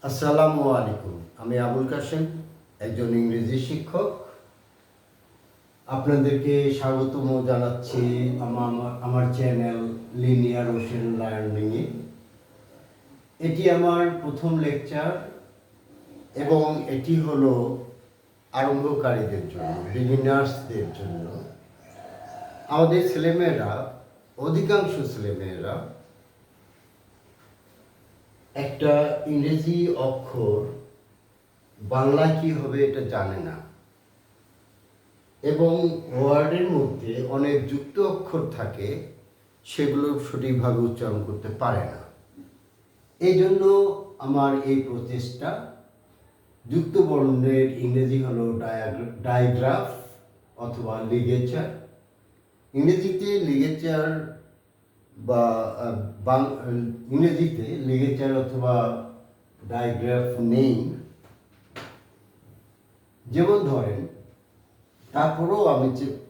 আসসালামু আলাইকুম। আমি আবুল কাশেম, একজন ইংরেজি শিক্ষক। আপনাদেরকে স্বাগতম জানাচ্ছি আমার চ্যানেল লিনিয়ার ওশেন লার্নিংয়ে। এটি আমার প্রথম লেকচার এবং এটি হলো আরম্ভকারীদের জন্য, বিগিনার্সদের জন্য। আমাদের ছেলেমেয়েরা, অধিকাংশ ছেলেমেয়েরা একটা ইংরেজি অক্ষর বাংলা কি হবে এটা জানে না, এবং ওয়ার্ডের মধ্যে অনেক যুক্ত অক্ষর থাকে, সেগুলো সঠিকভাবে উচ্চারণ করতে পারে না। এই জন্য আমার এই প্রচেষ্টা। যুক্ত বর্ণের ইংরেজি হলো ডায়াগ্রাফ অথবা লিগেচার। ইংরেজিতে লিগেচার বা ইংরেজিতে লিগেচার অথবা ডায়াগ্রাফ নেই, যেমন ধরেন। তারপরেও আমি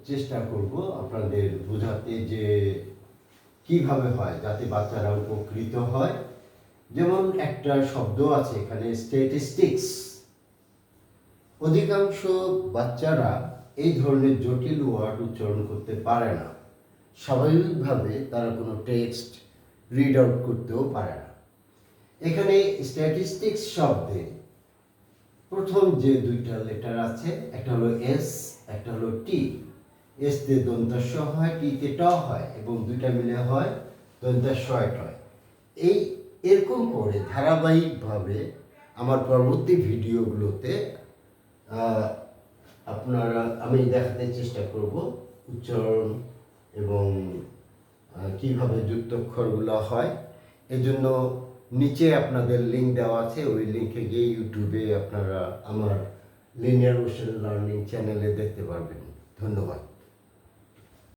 চেষ্টা করব আপনাদের বোঝাতে যে কিভাবে হয়, যাতে বাচ্চারা উপকৃত হয়। যেমন একটা শব্দ আছে এখানে, স্ট্যাটিস্টিক্স। অধিকাংশ বাচ্চারা এই ধরনের জটিল ওয়ার্ড উচ্চারণ করতে পারে না। স্বাভাবিকভাবে তারা কোনো টেক্সট রিড আউট করতেও পারে না। এখানে স্ট্যাটিস্টিক্স শব্দে প্রথম যে দুইটা লেটার আছে, একটা হলো এস, একটা হলো টি। এস তে দন্তাস্ব হয়, টি তে ট হয়, এবং দুইটা মিলে হয় দন্তাস্ব হয়। এরকম করে ধারাবাহিকভাবে আমার পরবর্তী ভিডিওগুলোতে আমি দেখাতে চেষ্টা করব উচ্চারণ এবং কিভাবে যুক্তাক্ষরগুলো হয়। এজন্য নিচে আপনাদের লিঙ্ক দেওয়া আছে, ওই লিঙ্কে গিয়ে ইউটিউবে আপনারা আমার লিনিয়ার ওশেন লার্নিং চ্যানেলে দেখতে পারবেন। ধন্যবাদ।